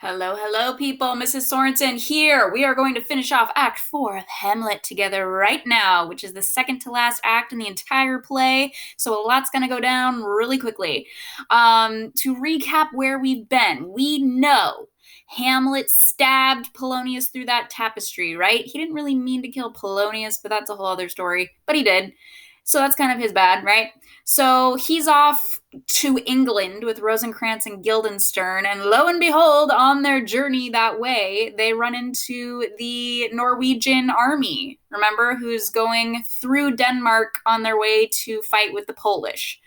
Hello, hello, people. Mrs. Sorensen here. We are going to finish off Act 4 of Hamlet together right now, which is the second to last act in the entire play. So a lot's going to go down really quickly. To recap where we've been, we know Hamlet stabbed Polonius through that tapestry, right? He didn't really mean to kill Polonius, but that's a whole other story. But he did. So that's kind of his bad, right? So he's off to England with Rosencrantz and Guildenstern, and lo and behold, on their journey that way, they run into the Norwegian army, remember, who's going through Denmark on their way to fight with the Polish.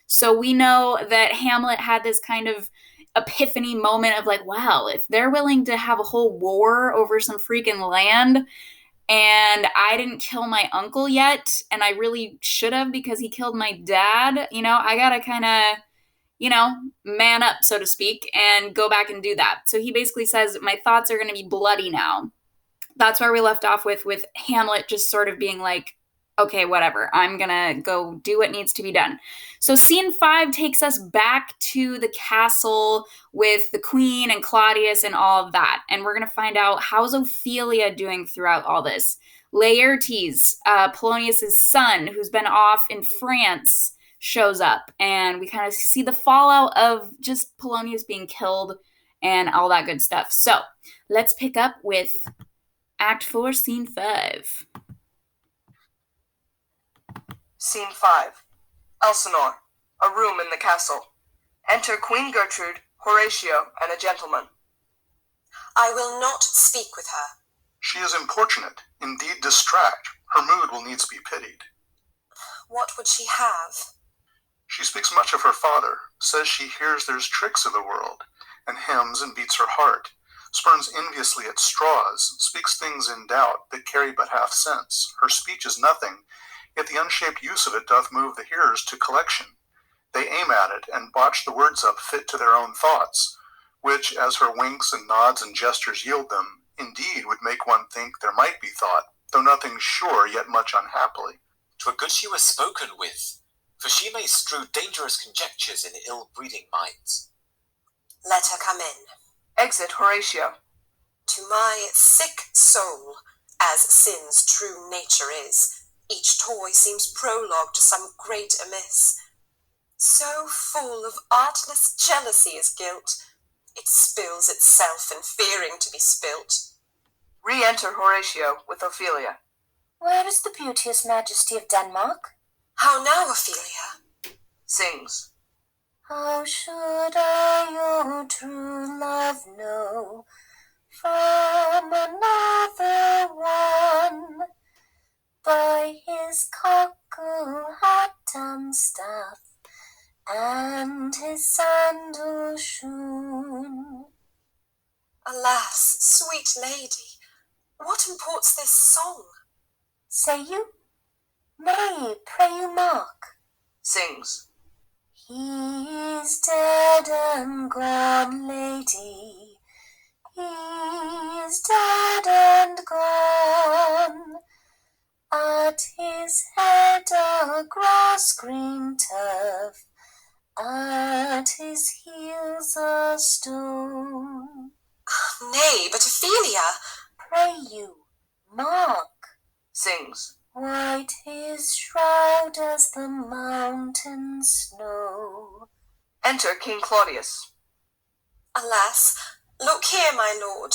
So we know that Hamlet had this kind of epiphany moment of like, wow, if they're willing to have a whole war over some freaking land, and I didn't kill my uncle yet, and I really should have because he killed my dad. I gotta kind of, man up, so to speak, and go back and do that. So he basically says, my thoughts are gonna be bloody now. That's where we left off with Hamlet just sort of being like, okay, whatever, I'm gonna go do what needs to be done. So scene 5 takes us back to the castle with the queen and Claudius and all of that, and we're gonna find out how's Ophelia doing throughout all this. Laertes, Polonius's son, who's been off in France, shows up, and we kind of see the fallout of just Polonius being killed and all that good stuff. So let's pick up with Act 4, Scene 5. Scene 5. Elsinore, a room in the castle. Enter Queen Gertrude, Horatio, and a gentleman. I will not speak with her. She is importunate, indeed distract. Her mood will needs be pitied. What would she have? She speaks much of her father, says she hears there's tricks of the world, and hems and beats her heart, spurns enviously at straws, speaks things in doubt that carry but half sense. Her speech is nothing, yet the unshaped use of it doth move the hearers to collection. They aim at it, and botch the words up fit to their own thoughts, which, as her winks and nods and gestures yield them, indeed would make one think there might be thought, though nothing sure, yet much unhappily. 'Twere good she were spoken with, for she may strew dangerous conjectures in ill-breeding minds. Let her come in. Exit Horatio. To my sick soul, as sin's true nature is, each toy seems prologue to some great amiss. So full of artless jealousy is guilt, it spills itself in fearing to be spilt. Re-enter Horatio with Ophelia. Where is the beauteous majesty of Denmark? How now, Ophelia? Sings. How should I your true love know from another one? By his cockle hat and staff, and his sandal shoon. Alas, sweet lady, what imports this song? Say you? Nay, pray you mark. Sings. He is dead and gone, lady. He is dead and gone. At his head a grass-green turf, at his heels a stone. Nay, but Ophelia, Pray you, mark. Sings. White his shroud as the mountain snow. Enter King Claudius. alas, look here, my lord.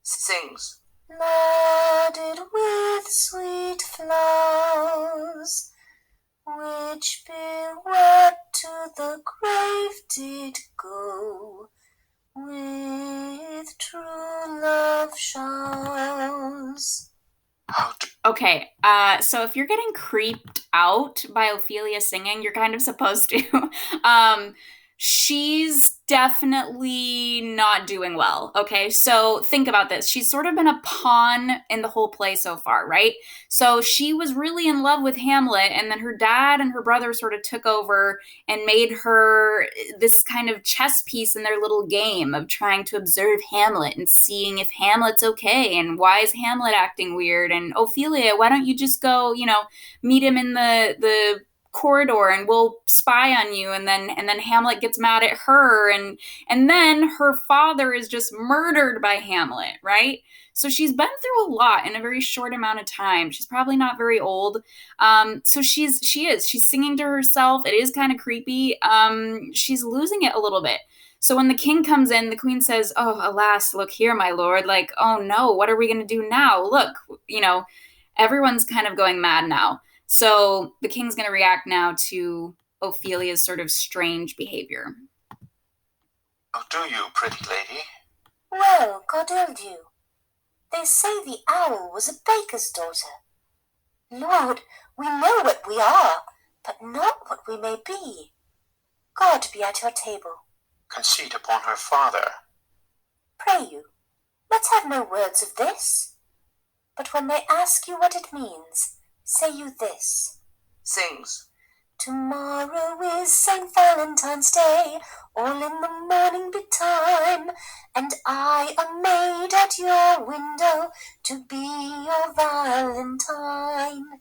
Sings. Loaded with sweet flowers, which bewed to the grave did go, with true love showers. Okay, so if you're getting creeped out by Ophelia singing, you're kind of supposed to. She's definitely not doing well, okay? So think about this. She's sort of been a pawn in the whole play so far, right? So she was really in love with Hamlet, and then her dad and her brother sort of took over and made her this kind of chess piece in their little game of trying to observe Hamlet and seeing if Hamlet's okay and why is Hamlet acting weird, and Ophelia, why don't you just go, meet him in the corridor and we'll spy on you. And then Hamlet gets mad at her, and then her father is just murdered by Hamlet, right? So she's been through a lot in a very short amount of time. She's probably not very old. So she's singing to herself. It is kind of creepy. She's losing it a little bit. So when the king comes in, the queen says, "Oh, alas, look here, my lord." Like, "Oh no, what are we going to do now? Look, everyone's kind of going mad now." So the king's going to react now to Ophelia's sort of strange behavior. Oh, do you, pretty lady? Well, God help you. They say the owl was a baker's daughter. Lord, we know what we are, but not what we may be. God be at your table. Conceit upon her father. Pray you, let's have no words of this. But when they ask you what it means, say you this. Sings. Tomorrow is St. Valentine's Day, all in the morning betime, and I am made at your window to be your Valentine.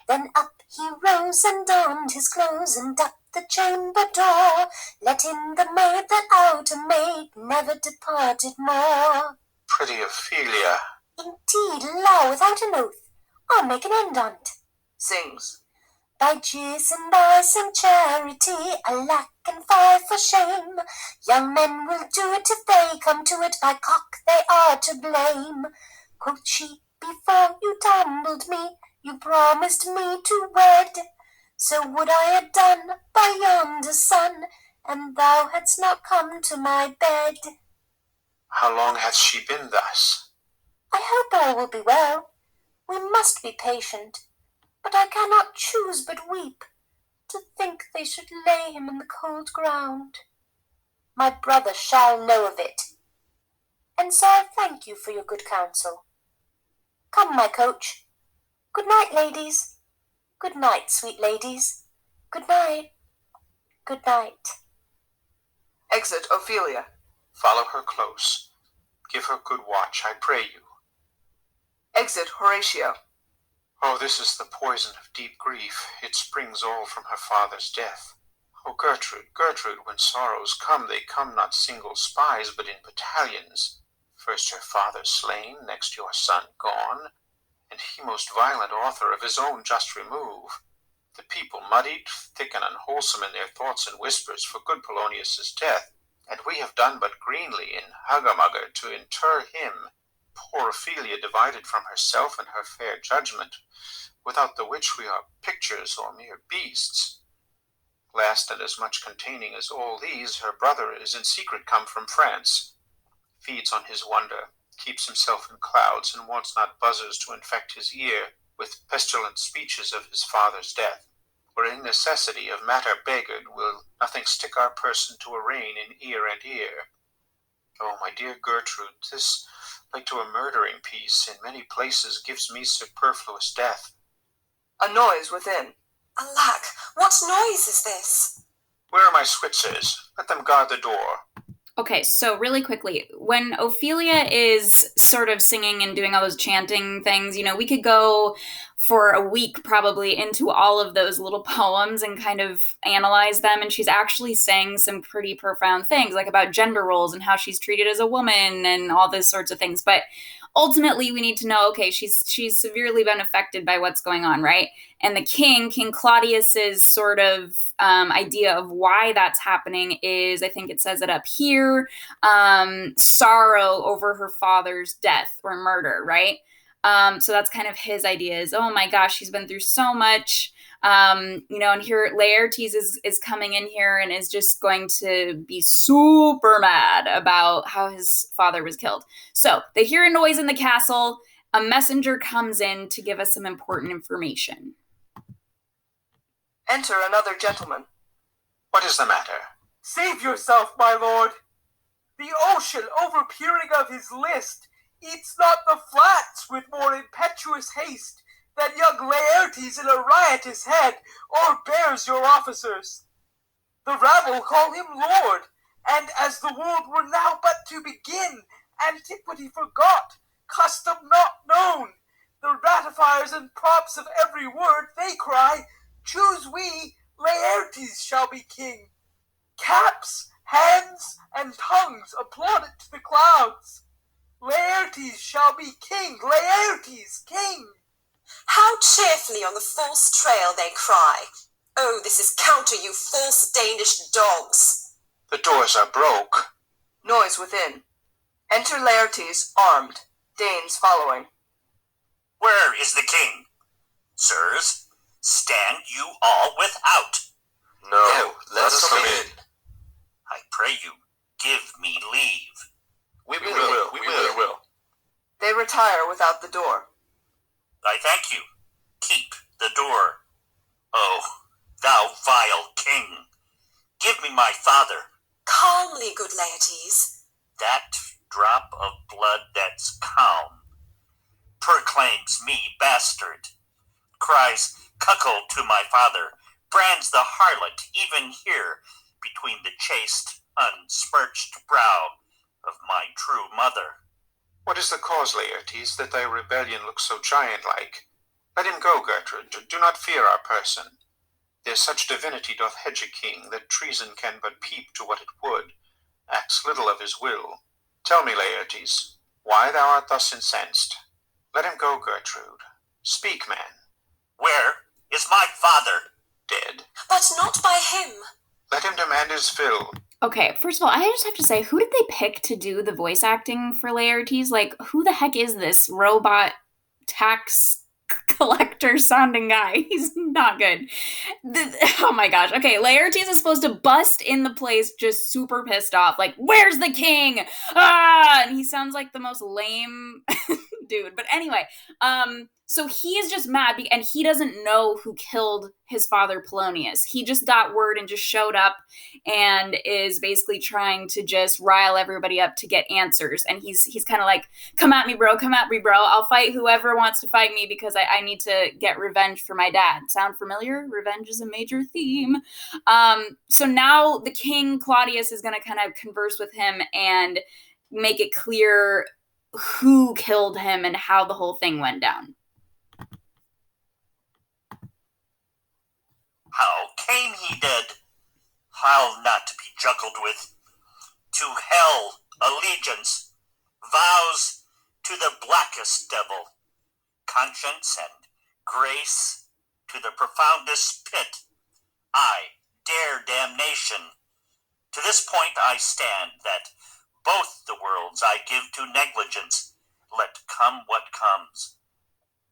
Then up he rose and donned his clothes and up the chamber door, let in the maid that out a maid never departed more. Pretty Ophelia. Indeed, la, without an oath, I'll make an end on't. Sings. By jeers and by St. Charity, alack and fie for shame, young men will do it if they come to it, by cock they are to blame. Quoth she, before you tumbled me, you promised me to wed, so would I had done by yonder sun, and thou hadst not come to my bed. How long hath she been thus? I hope all will be well. We must be patient, but I cannot choose but weep, to think they should lay him in the cold ground. My brother shall know of it, and so I thank you for your good counsel. Come, my coach. Good night, ladies. Good night, sweet ladies. Good night. Good night. Exit Ophelia. Follow her close. Give her good watch, I pray you. Exit Horatio. Oh, this is the poison of deep grief. It springs all from her father's death. Oh, Gertrude, Gertrude, when sorrows come, they come not single spies, but in battalions. First your father slain, next your son gone, and he most violent author of his own just remove. The people muddied, thick and unwholesome in their thoughts and whispers for good Polonius's death, and we have done but greenly in hugger-mugger to inter him. Poor Ophelia divided from herself and her fair judgment, without the which we are pictures or mere beasts. Last, and as much containing as all these, her brother is in secret come from France, feeds on his wonder, keeps himself in clouds, and wants not buzzers to infect his ear with pestilent speeches of his father's death. For in necessity of matter beggared will nothing stick our person to arraign in ear and ear. Oh, my dear Gertrude, this, like to a murdering piece, in many places gives me superfluous death. A noise within. Alack, what noise is this? Where are my Switzers? Let them guard the door. Okay, so really quickly, when Ophelia is sort of singing and doing all those chanting things, we could go for a week probably into all of those little poems and kind of analyze them. And she's actually saying some pretty profound things, like about gender roles and how she's treated as a woman and all those sorts of things. But ultimately, we need to know, okay, she's severely been affected by what's going on, right? And the King Claudius's sort of idea of why that's happening is, I think it says it up here, sorrow over her father's death or murder, right? So that's kind of his idea is, oh my gosh, she's been through so much, and here Laertes is coming in here and is just going to be super mad about how his father was killed. So they hear a noise in the castle. A messenger comes in to give us some important information. Enter another gentleman. What is the matter? Save yourself, my lord. The ocean, overpeering of his list, eats not the flats with more impetuous haste than young Laertes in a riotous head o'erbears your officers. The rabble call him lord, and as the world were now but to begin, antiquity forgot, custom not known, the ratifiers and props of every word, they cry, choose we, Laertes shall be king. Caps, hands, and tongues applaud it to the clouds. Laertes shall be king, Laertes, king. How cheerfully on the false trail they cry. Oh, this is counter, you false Danish dogs. The doors are broke. Noise within. Enter Laertes, armed, Danes following. Where is the king? Sirs, stand you all without. No, let us come in. I pray you, give me leave. We will. They retire without the door. I thank you. Keep the door. Oh, thou vile king, give me my father. Calmly, good Laertes. That drop of blood that's calm proclaims me bastard, cries cuckold to my father, brands the harlot even here between the chaste, unsmirched brow of my true mother. What is the cause, Laertes, that thy rebellion looks so giant-like? Let him go, Gertrude. Do not fear our person. There such divinity doth hedge a king, that treason can but peep to what it would, acts little of his will. Tell me, Laertes, why thou art thus incensed? Let him go, Gertrude. Speak, man. Where is my father? Dead. But not by him. Let him demand his fill. Okay, first of all, I just have to say, who did they pick to do the voice acting for Laertes? Like, who the heck is this robot tax collector sounding guy? He's not good. Oh my gosh. Okay, Laertes is supposed to bust in the place just super pissed off. Like, where's the king? Ah! And he sounds like the most lame dude. But anyway, so he is just mad, and he doesn't know who killed his father Polonius. He just got word and just showed up and is basically trying to just rile everybody up to get answers. And he's kind of like, come at me, bro. I'll fight whoever wants to fight me because I need to get revenge for my dad. Sound familiar? Revenge is a major theme. So now the king, Claudius, is going to kind of converse with him and make it clear who killed him and how the whole thing went down. How came he dead? I'll not be juggled with. To hell allegiance, vows to the blackest devil, conscience and grace to the profoundest pit. I dare damnation. To this point I stand, that both the worlds I give to negligence, let come what comes.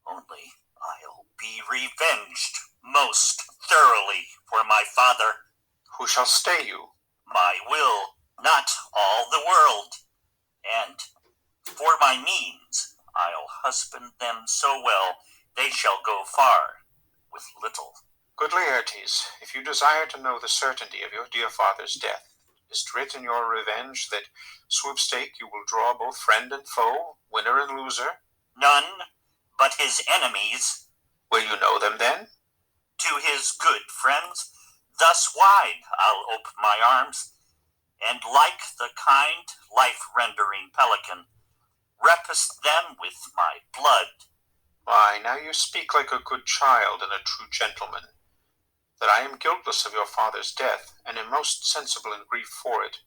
Only I'll be revenged most thoroughly for my father. Who shall stay you? My will, not all the world. And for my means, I'll husband them so well, they shall go far with little. Good Laertes, if you desire to know the certainty of your dear father's death, is it writ in your revenge that swoop-stake you will draw both friend and foe, winner and loser? None but his enemies. Will you know them then? To his good friends, thus wide I'll ope my arms, and like the kind, life-rendering pelican, repast them with my blood. Why, now you speak like a good child and a true gentleman. That I am guiltless of your father's death, and am most sensible in grief for it,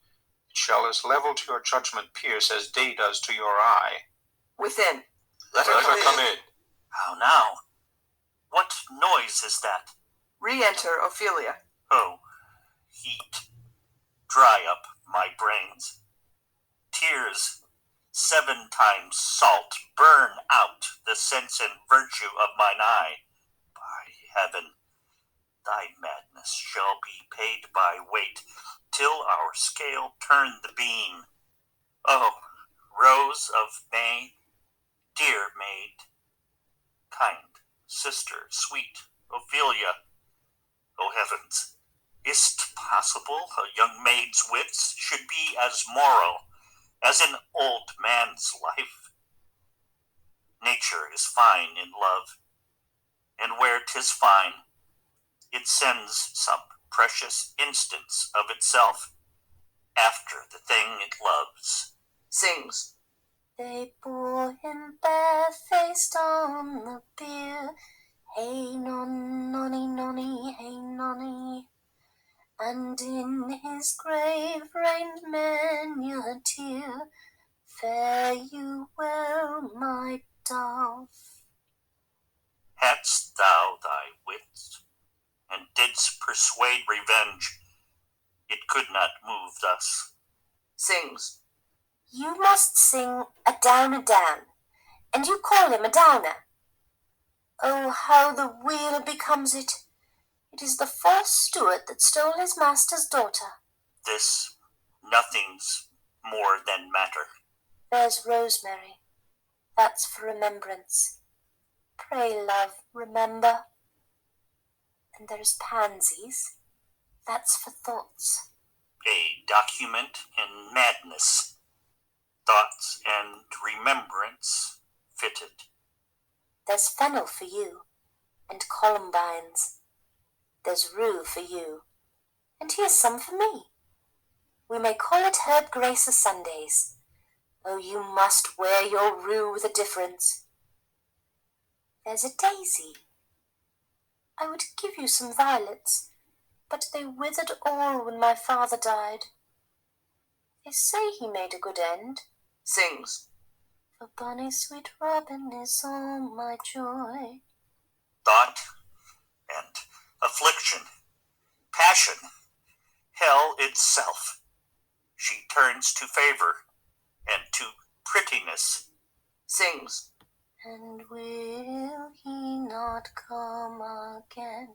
it shall as level to your judgment pierce as day does to your eye. Within. Let her come in. How now? What noise is that? Re-enter Ophelia. Oh, heat. Dry up my brains. Tears, 7 times salt, burn out the sense and virtue of mine eye. By heaven, thy madness shall be paid by weight, till our scale turn the beam. Oh, Rose of May, dear maid, kind sister, sweet Ophelia, O heavens, is't possible a young maid's wits should be as moral as an old man's life? Nature is fine in love, and where 'tis fine, it sends some precious instance of itself after the thing it loves. Sings. They bore him barefaced on the bier, Hey nonny nonny, hey nonny, and in his grave reigned many a tear. Fare you well, my dove. Hadst thou thy wits, and didst persuade revenge, it could not move thus. Sings. You must sing a down, and you call him a downer. Oh, how the wheel becomes it! It is the false steward that stole his master's daughter. This nothing's more than matter. There's rosemary, that's for remembrance. Pray, love, remember. And there's pansies, that's for thoughts. A document in madness, thoughts and remembrance fitted. There's fennel for you, and columbines. There's rue for you, and here's some for me. We may call it Herb Grace Sundays. Oh, you must wear your rue with a difference. There's a daisy. I would give you some violets, but they withered all when my father died. They say he made a good end. Sings. For bonny sweet Robin is all my joy. Thought and affliction, passion, hell itself. She turns to favor and to prettiness. Sings. And will he not come again?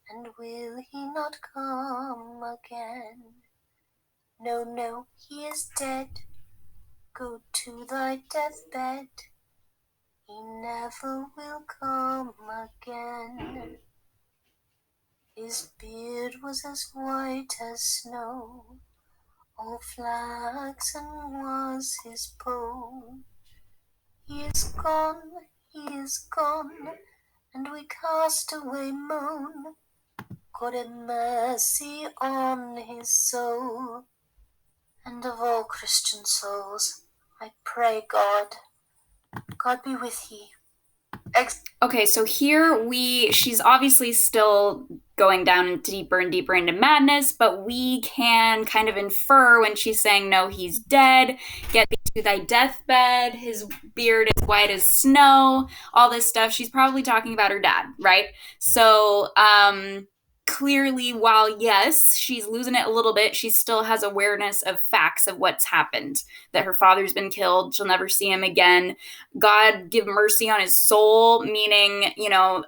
And will he not come again? No, no, he is dead. Go to thy deathbed. He never will come again. His beard was as white as snow, all flaxen was his poll. He is gone, and we cast away moan. God have mercy on his soul. And of all Christian souls, I pray God be with ye. Okay, so here she's obviously still going down deeper and deeper into madness, but we can kind of infer when she's saying, no, he's dead, get thee to thy deathbed, his beard is white as snow, all this stuff. She's probably talking about her dad, right? So, clearly, while yes, she's losing it a little bit, she still has awareness of facts of what's happened, that her father's been killed, she'll never see him again. God give mercy on his soul, meaning,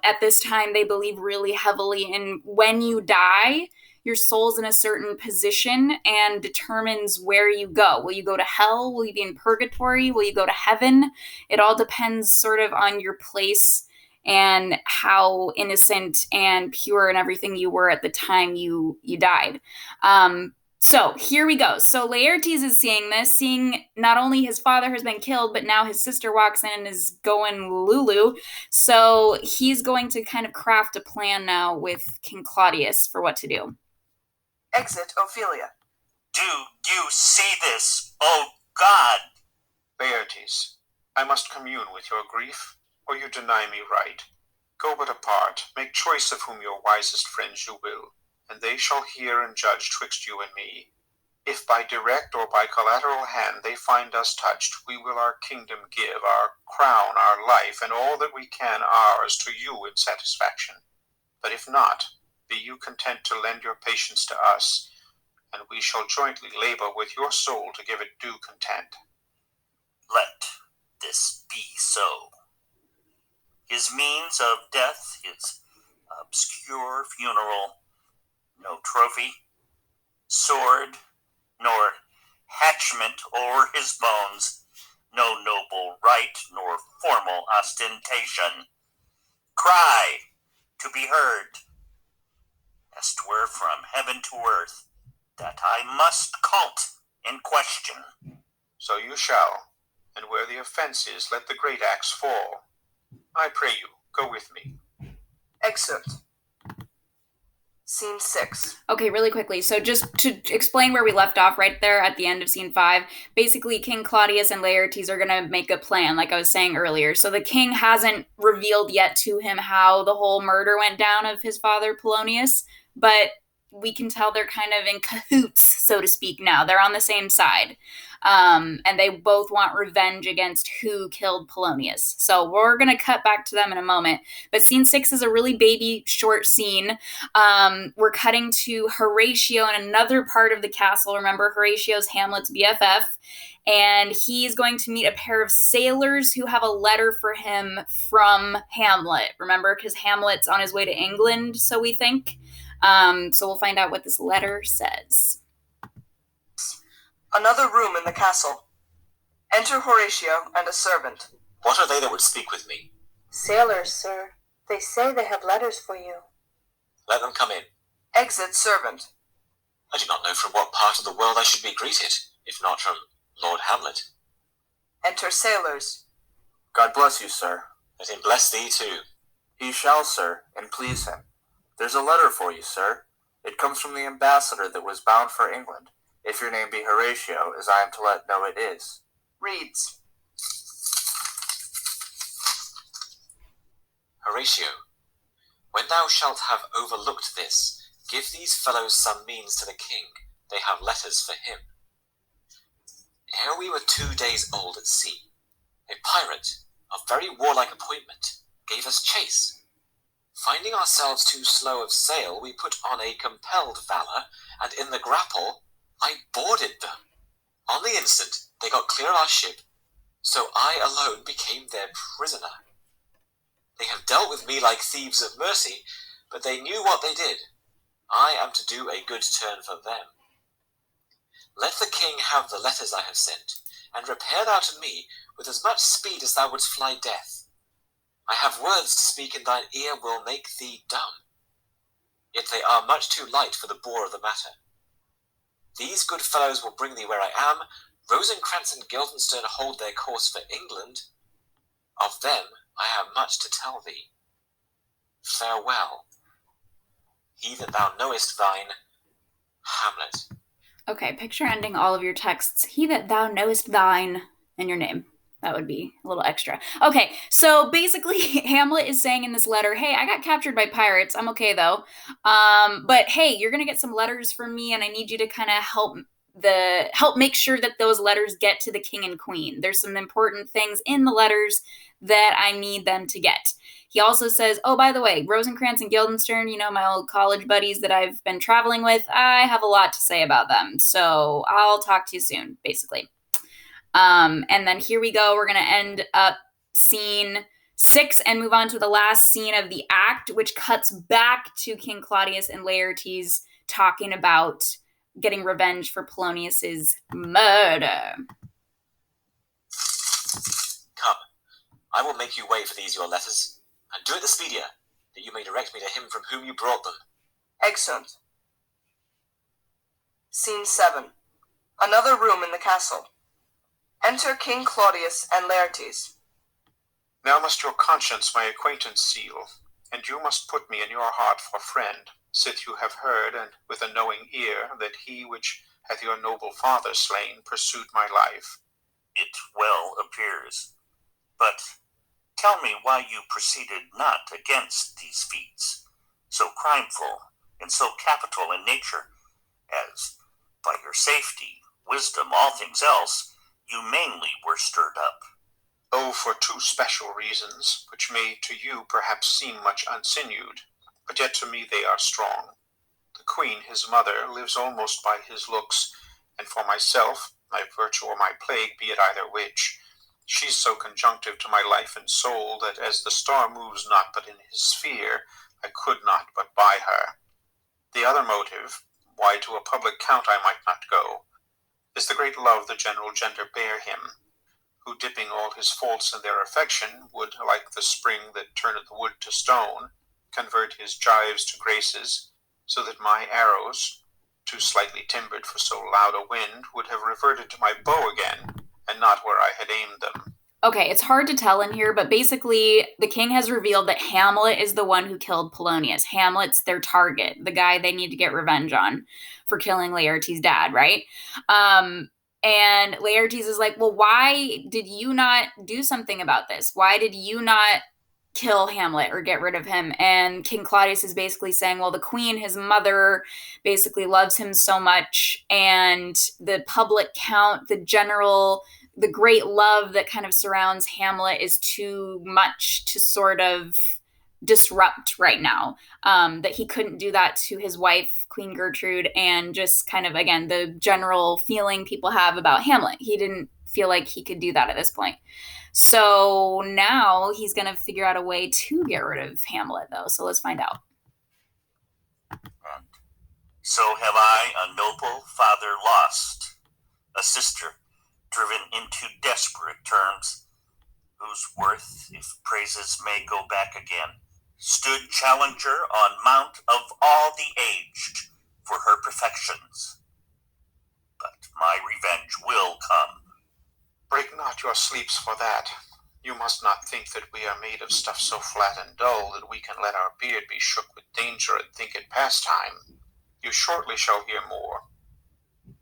at this time they believe really heavily in when you die, your soul's in a certain position and determines where you go. Will you go to hell? Will you be in purgatory? Will you go to heaven? It all depends sort of on your place and how innocent and pure and everything you were at the time you died. So here we go. So Laertes is seeing not only his father has been killed, but now his sister walks in and is going Lulu. So he's going to kind of craft a plan now with King Claudius for what to do. Exit Ophelia. Do you see this, O God? Laertes, I must commune with your grief, or you deny me right. Go but apart, make choice of whom your wisest friends you will, and they shall hear and judge twixt you and me. If by direct or by collateral hand they find us touched, we will our kingdom give, our crown, our life, and all that we can ours to you in satisfaction. But if not, be you content to lend your patience to us, and we shall jointly labor with your soul to give it due content. Let this be so. His means of death, his obscure funeral, no trophy, sword, nor hatchment o'er his bones, no noble right, nor formal ostentation. Cry to be heard, as 'twere from heaven to earth, that I must cult in question. So you shall, and where the offense is, let the great axe fall. I pray you, go with me. Excerpt. Scene 6. Okay, really quickly. So just to explain where we left off right there at the end of scene 5, basically King Claudius and Laertes are going to make a plan, like I was saying earlier. So the king hasn't revealed yet to him how the whole murder went down of his father Polonius, but we can tell they're kind of in cahoots, so to speak, now. They're on the same side. And they both want revenge against who killed Polonius. So we're going to cut back to them in a moment. But scene 6 is a really baby short scene. We're cutting to Horatio in another part of the castle. Remember, Horatio's Hamlet's BFF. And he's going to meet a pair of sailors who have a letter for him from Hamlet. Remember, because Hamlet's on his way to England, so we think. So we'll find out what this letter says. Another room in the castle. Enter Horatio and a servant. What are they that would speak with me? Sailors, sir. They say they have letters for you. Let them come in. Exit servant. I do not know from what part of the world I should be greeted, if not from Lord Hamlet. Enter sailors. God bless you, sir. Let him bless thee too. He shall, sir, and please him. There's a letter for you, sir. It comes from the ambassador that was bound for England, if your name be Horatio, as I am to let know it is. Reads. Horatio, when thou shalt have overlooked this, give these fellows some means to the king. They have letters for him. Ere we were 2 days old at sea, a pirate, of very warlike appointment, gave us chase. Finding ourselves too slow of sail, we put on a compelled valour, and in the grapple I boarded them. On the instant they got clear of our ship, so I alone became their prisoner. They have dealt with me like thieves of mercy, but they knew what they did. I am to do a good turn for them. Let the king have the letters I have sent, and repair thou to me with as much speed as thou wouldst fly death. I have words to speak in thine ear will make thee dumb. Yet they are much too light for the bore of the matter. These good fellows will bring thee where I am. Rosencrantz and Guildenstern hold their course for England. Of them I have much to tell thee. Farewell. He that thou knowest thine, Hamlet. Okay, picture ending all of your texts. He that thou knowest thine, and your name. That would be a little extra. Okay, so basically Hamlet is saying in this letter, hey, I got captured by pirates. I'm okay, though. But hey, you're going to get some letters from me, and I need you to kind of help make sure that those letters get to the king and queen. There's some important things in the letters that I need them to get. He also says, oh, by the way, Rosencrantz and Guildenstern, my old college buddies that I've been traveling with, I have a lot to say about them. So I'll talk to you soon, basically. And then here we go. We're going to end up scene 6 and move on to the last scene of the act, which cuts back to King Claudius and Laertes talking about getting revenge for Polonius's murder. Come, I will make you way for these your letters, and do it the speedier, that you may direct me to him from whom you brought them. Excellent. Scene 7. Another room in the castle. Enter King Claudius and Laertes. Now must your conscience my acquaintance seal, and you must put me in your heart for friend, sith you have heard, and with a knowing ear, that he which hath your noble father slain pursued my life. It well appears. But tell me why you proceeded not against these feats, so crimeful and so capital in nature, as by your safety, wisdom, all things else, you mainly were stirred up. Oh, for 2 special reasons, which may to you perhaps seem much unsinewed, but yet to me they are strong. The queen, his mother, lives almost by his looks, and for myself, my virtue or my plague, be it either which, she's so conjunctive to my life and soul, that as the star moves not but in his sphere, I could not but buy her. The other motive, why to a public count I might not go, is the great love the general gender bear him, who dipping all his faults in their affection, would, like the spring that turneth wood to stone, convert his gyves to graces, so that my arrows, too slightly timbered for so loud a wind, would have reverted to my bow again, and not where I had aimed them. Okay, it's hard to tell in here, but basically the king has revealed that Hamlet is the one who killed Polonius. Hamlet's their target, the guy they need to get revenge on for killing Laertes' dad, right? And Laertes is like, well, why did you not do something about this? Why did you not kill Hamlet or get rid of him? And King Claudius is basically saying, well, the queen, his mother, basically loves him so much, and the public count, the great love that kind of surrounds Hamlet is too much to sort of disrupt right now. That he couldn't do that to his wife, Queen Gertrude, and just kind of, again, the general feeling people have about Hamlet. He didn't feel like he could do that at this point. So now he's going to figure out a way to get rid of Hamlet, though. So let's find out. And so have I a noble father lost, a sister driven into desperate terms, whose worth, if praises may go back again, stood challenger on mount of all the aged for her perfections. But my revenge will come. Break not your sleeps for that. You must not think that we are made of stuff so flat and dull that we can let our beard be shook with danger and think it pastime. You shortly shall hear more.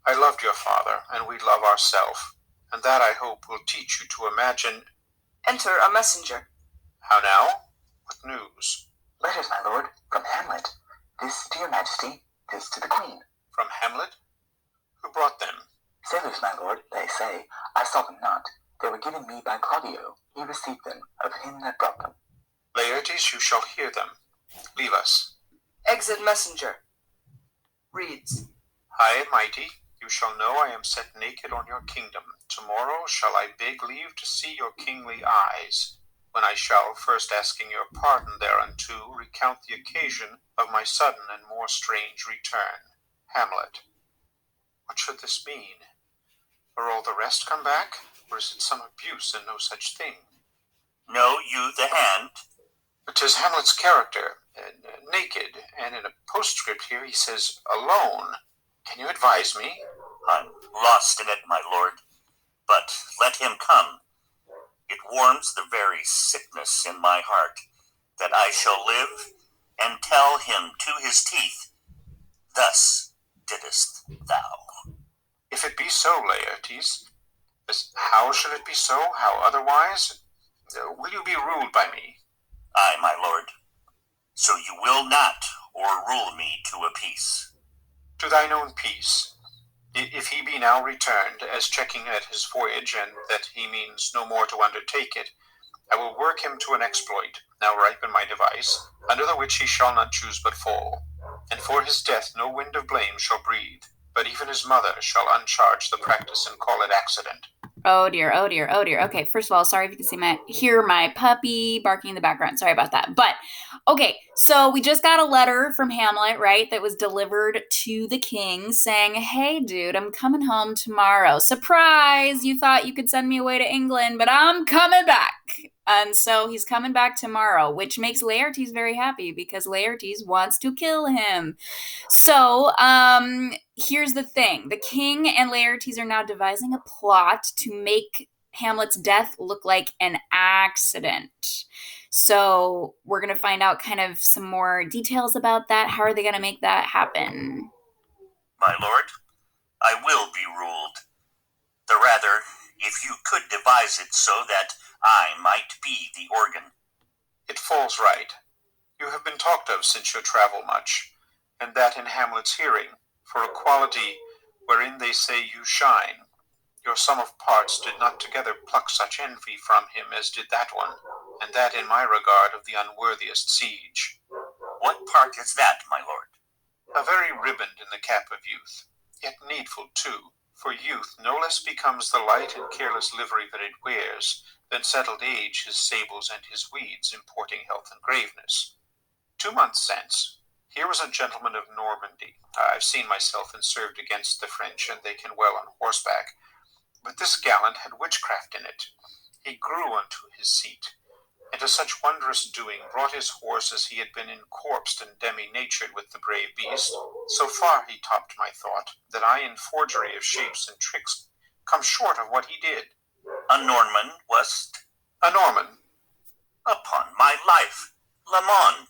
I loved your father, and we love ourself, and that, I hope, will teach you to imagine. Enter a messenger. How now? What news? Letters, my lord, from Hamlet. This to your majesty, this to the queen. From Hamlet? Who brought them? Sailors, my lord, they say. I saw them not. They were given me by Claudio. He received them of him that brought them. Laertes, you shall hear them. Leave us. Exit messenger. Reads. High and mighty, you shall know I am set naked on your kingdom. Tomorrow shall I beg leave to see your kingly eyes, when I shall, first asking your pardon thereunto, recount the occasion of my sudden and more strange return. Hamlet. What should this mean? Are all the rest come back, or is it some abuse and no such thing? Know you the hand? 'Tis Hamlet's character, naked, and in a postscript here he says, alone. Can you advise me? I'm lost in it, my lord, but let him come. It warms the very sickness in my heart that I shall live and tell him to his teeth, thus didst thou. If it be so, Laertes, how shall it be so? How otherwise? Will you be ruled by me? Aye, my lord. So you will not o'errule me to a peace. To thine own peace. If he be now returned, as checking at his voyage, and that he means no more to undertake it, I will work him to an exploit, now ripe in my device, under the which he shall not choose but fall. And for his death no wind of blame shall breathe, but even his mother shall uncharge the practice and call it accident. Oh dear, oh dear, oh dear. Okay, first of all, sorry if you can hear my puppy barking in the background. Sorry about that. But, okay, so we just got a letter from Hamlet, right, that was delivered to the king saying, hey, dude, I'm coming home tomorrow. Surprise! You thought you could send me away to England, but I'm coming back. And so he's coming back tomorrow, which makes Laertes very happy because Laertes wants to kill him. So, here's the thing. The king and Laertes are now devising a plot to make Hamlet's death look like an accident. So we're going to find out kind of some more details about that. How are they going to make that happen? My lord, I will be ruled. The rather, if you could devise it so that I might be the organ. It falls right. You have been talked of since your travel much, and that in Hamlet's hearing, for a quality wherein they say you shine. Your sum of parts did not together pluck such envy from him as did that one, and that in my regard of the unworthiest siege. What part is that, my lord? A very riband in the cap of youth, yet needful too, for youth no less becomes the light and careless livery that it wears, than settled age his sables and his weeds, importing health and graveness. 2 months since, here was a gentleman of Normandy. I've seen myself and served against the French, and they can well on horseback. But this gallant had witchcraft in it. He grew unto his seat, and to such wondrous doing brought his horse as he had been encorpsed and demi-natured with the brave beast. So far he topped my thought, that I in forgery of shapes and tricks come short of what he did. A Norman, wast? A Norman. Upon my life, Lamond.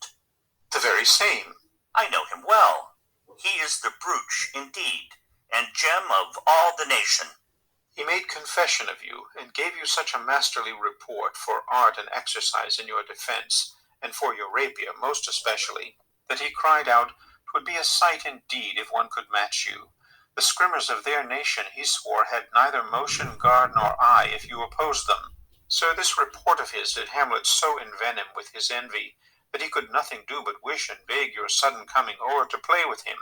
The very same. I know him well. He is the brooch indeed, and gem of all the nation. He made confession of you, and gave you such a masterly report for art and exercise in your defense, and for your rapier most especially, that he cried out, 'Twould be a sight indeed if one could match you. The scrimmers of their nation, he swore, had neither motion, guard, nor eye if you opposed them. Sir, this report of his did Hamlet so envenom with his envy, that he could nothing do but wish and beg your sudden coming o'er to play with him.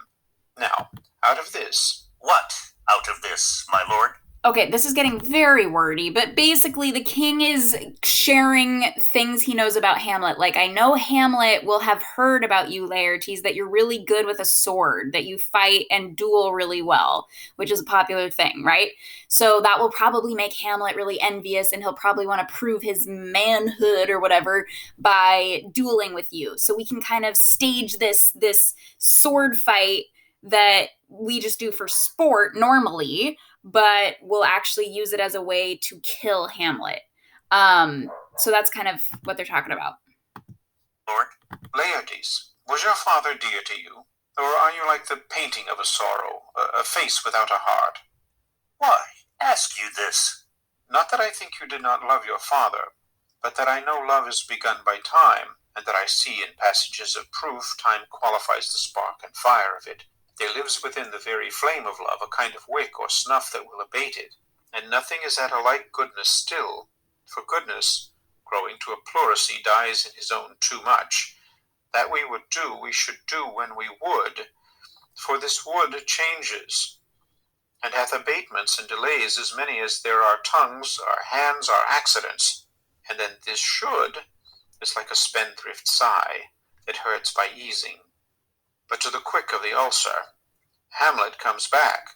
Now, out of this. What out of this, my lord? Okay, this is getting very wordy, but basically the king is sharing things he knows about Hamlet. Like, I know Hamlet will have heard about you, Laertes, that you're really good with a sword, that you fight and duel really well, which is a popular thing, right? So that will probably make Hamlet really envious, and he'll probably want to prove his manhood or whatever by dueling with you. So we can kind of stage this sword fight that we just do for sport normally, but we'll actually use it as a way to kill Hamlet. So that's kind of what they're talking about. Lord, Laertes, was your father dear to you? Or are you like the painting of a sorrow, a face without a heart? Why, ask you this? Not that I think you did not love your father, but that I know love is begun by time, and that I see in passages of proof time qualifies the spark and fire of it. There lives within the very flame of love a kind of wick or snuff that will abate it, and nothing is at a like goodness still. For goodness, growing to a pleurisy, dies in his own too much. That we would do, we should do when we would, for this would changes, and hath abatements and delays as many as there are tongues, our hands, our accidents. And then this should is like a spendthrift sigh, it hurts by easing. But to the quick of the ulcer, Hamlet comes back.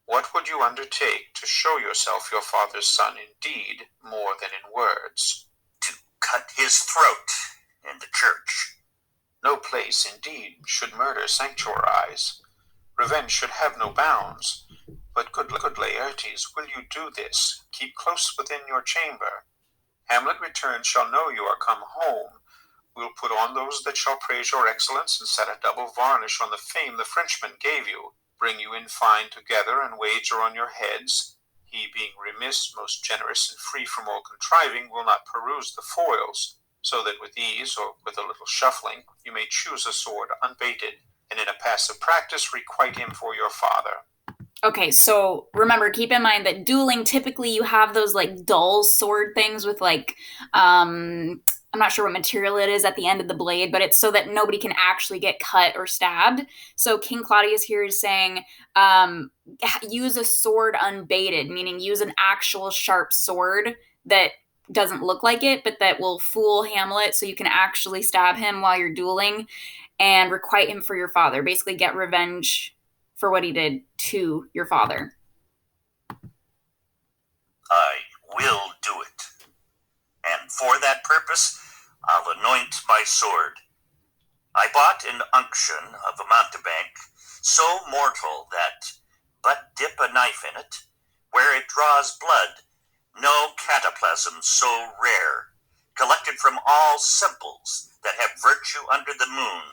What would you undertake to show yourself your father's son indeed more than in words? To cut his throat in the church. No place, indeed, should murder sanctuarize. Revenge should have no bounds. But good Laertes, will you do this? Keep close within your chamber. Hamlet returned shall know you are come home. We'll put on those that shall praise your excellence, and set a double varnish on the fame the Frenchman gave you. Bring you in fine together, and wager on your heads. He, being remiss, most generous, and free from all contriving, will not peruse the foils, so that with ease, or with a little shuffling, you may choose a sword unbaited, and in a passive practice requite him for your father. Okay, so remember, keep in mind that dueling, typically you have those like dull sword things with like, I'm not sure what material it is at the end of the blade, but it's so that nobody can actually get cut or stabbed. So King Claudius here is saying, use a sword unbaited, meaning use an actual sharp sword that doesn't look like it, but that will fool Hamlet so you can actually stab him while you're dueling, and requite him for your father. Basically get revenge for what he did to your father. I will do it. And for that purpose, I'll anoint my sword. I bought an unction of a mountebank, so mortal that, but dip a knife in it, where it draws blood, no cataplasm so rare, collected from all simples that have virtue under the moon,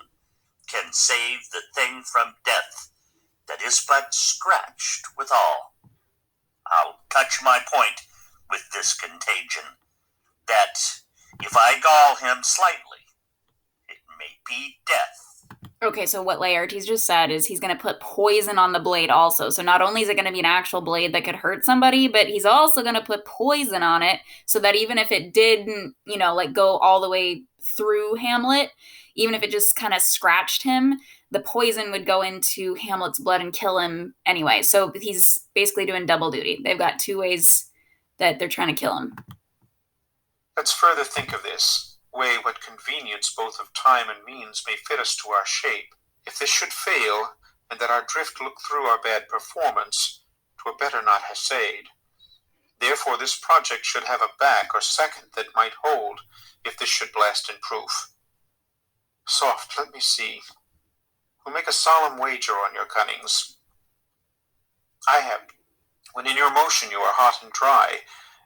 can save the thing from death that is but scratched withal. I'll touch my point with this contagion, that if I gall him slightly, it may be death. Okay, so what Laertes just said is he's going to put poison on the blade also. So not only is it going to be an actual blade that could hurt somebody, but he's also going to put poison on it so that even if it didn't, like go all the way through Hamlet, even if it just kind of scratched him, the poison would go into Hamlet's blood and kill him anyway. So he's basically doing double duty. They've got two ways that they're trying to kill him. Let's further think of this, weigh what convenience both of time and means may fit us to our shape. If this should fail, and that our drift look through our bad performance, 'twere better not essayed. Therefore this project should have a back or second that might hold, if this should blast in proof. Soft, let me see. We'll make a solemn wager on your cunnings. I have, when in your motion you are hot and dry,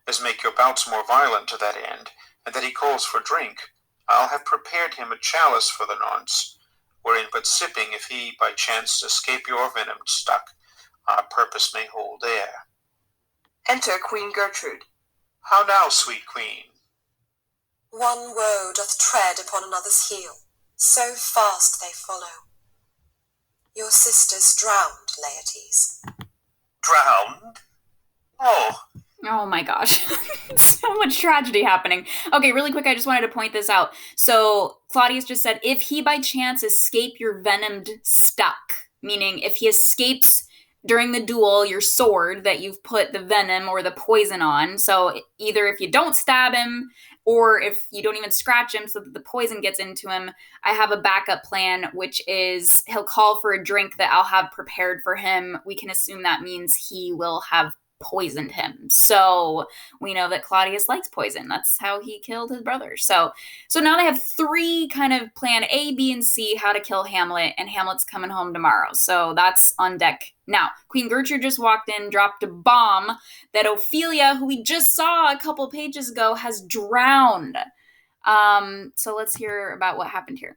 as make your bouts more violent to that end, and that he calls for drink, I'll have prepared him a chalice for the nonce, wherein but sipping, if he by chance escape your venomed stuck, our purpose may hold air. Enter Queen Gertrude. How now, sweet queen? One woe doth tread upon another's heel, so fast they follow. Your sister's drowned, Laertes. Drowned? Oh, Oh my gosh. So much tragedy happening. Okay, really quick, I just wanted to point this out. So Claudius just said, if he by chance escape your venomed stuck, meaning if he escapes during the duel your sword that you've put the venom or the poison on. So either if you don't stab him or if you don't even scratch him so that the poison gets into him, I have a backup plan, which is he'll call for a drink that I'll have prepared for him. We can assume that means he will have poisoned him. So we know that Claudius likes poison. That's how he killed his brother. So now they have three kind of plan A, B, and C how to kill Hamlet, and Hamlet's coming home tomorrow. So that's on deck. Now, Queen Gertrude just walked in, dropped a bomb that Ophelia, who we just saw a couple pages ago, has drowned. So let's hear about what happened here.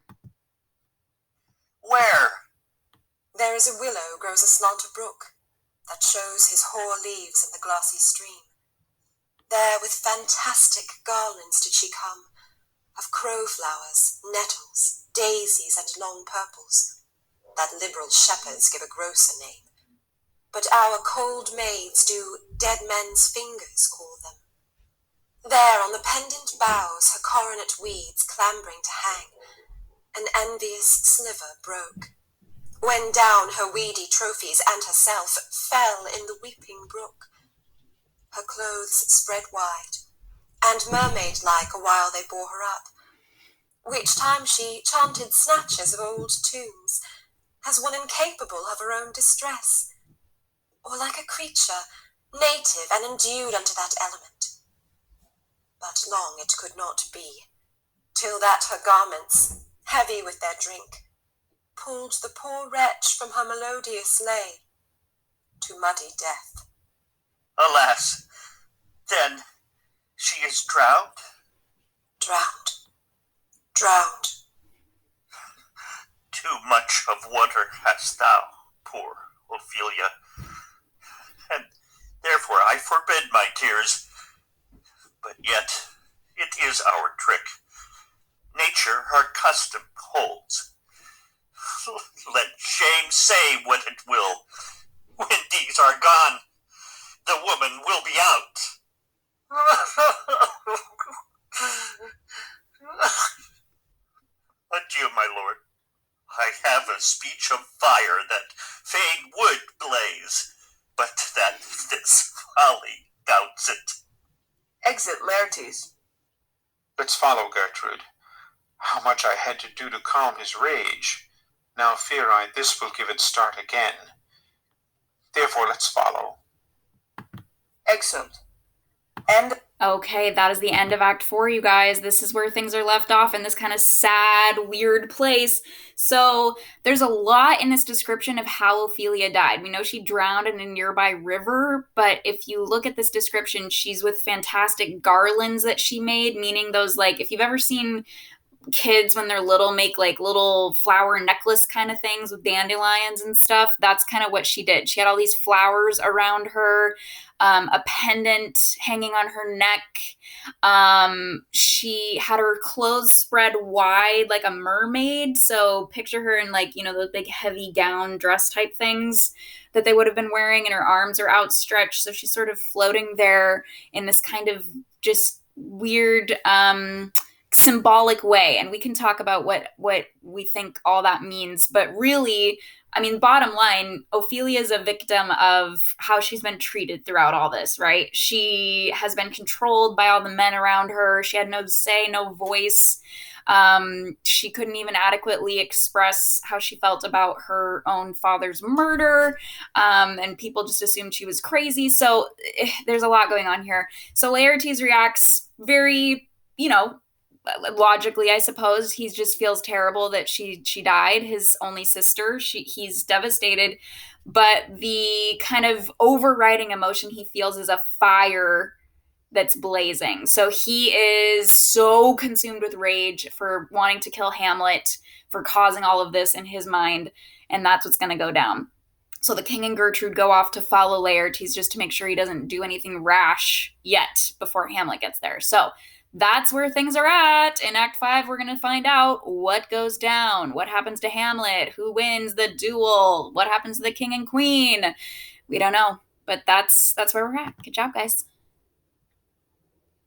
where? There is a willow grows aslant a brook, that shows his hoar leaves in the glassy stream. There with fantastic garlands did she come, of crowflowers, nettles, daisies, and long purples, that liberal shepherds give a grosser name. But our cold maids do dead men's fingers call them. There on the pendant boughs her coronet weeds clambering to hang, an envious sliver broke, when down her weedy trophies and herself fell in the weeping brook. Her clothes spread wide, and mermaid-like a while they bore her up, which time she chanted snatches of old tunes, as one incapable of her own distress, or like a creature native and endued unto that element. But long it could not be, till that her garments, heavy with their drink, pulled the poor wretch from her melodious lay to muddy death. Alas, then she is drowned? Drowned. Drowned. Too much of water hast thou, poor Ophelia, and therefore I forbid my tears. But yet it is our trick. Nature her custom holds. Let shame say what it will. When these are gone, the woman will be out. Adieu, my lord. I have a speech of fire that fain would blaze, but that this folly doubts it. Exit Laertes. Let's follow, Gertrude. How much I had to do to calm his rage. Now fear I this will give it start again. Therefore let's follow. Excellent. And Okay, that is the end of Act 4, you guys. This is where things are left off in this kind of sad, weird place. So there's a lot in this description of how Ophelia died. We know she drowned in a nearby river, but if you look at this description, she's with fantastic garlands that she made, meaning those, like, if you've ever seen kids when they're little make like little flower necklace kind of things with dandelions and stuff, that's kind of what she did. She had all these flowers around her, a pendant hanging on her neck. She had her clothes spread wide like a mermaid, so picture her in, like, you know, those big heavy gown dress type things that they would have been wearing, and her arms are outstretched, so she's sort of floating there in this kind of just weird symbolic way. And we can talk about what we think all that means, but really, I mean, bottom line, Ophelia is a victim of how she's been treated throughout all this, right? She has been controlled by all the men around her. She had no say, no voice. She couldn't even adequately express how she felt about her own father's murder, and people just assumed she was crazy. So there's a lot going on here. So Laertes reacts very, logically, I suppose. He just feels terrible that she died, his only sister. He's devastated, but the kind of overriding emotion he feels is a fire that's blazing. So he is so consumed with rage for wanting to kill Hamlet, for causing all of this in his mind, and that's what's going to go down. So the king and Gertrude go off to follow Laertes just to make sure he doesn't do anything rash yet before Hamlet gets there. So that's where things are at. In Act 5, we're going to find out what goes down, what happens to Hamlet, who wins the duel, what happens to the king and queen. We don't know, but that's where we're at. Good job, guys.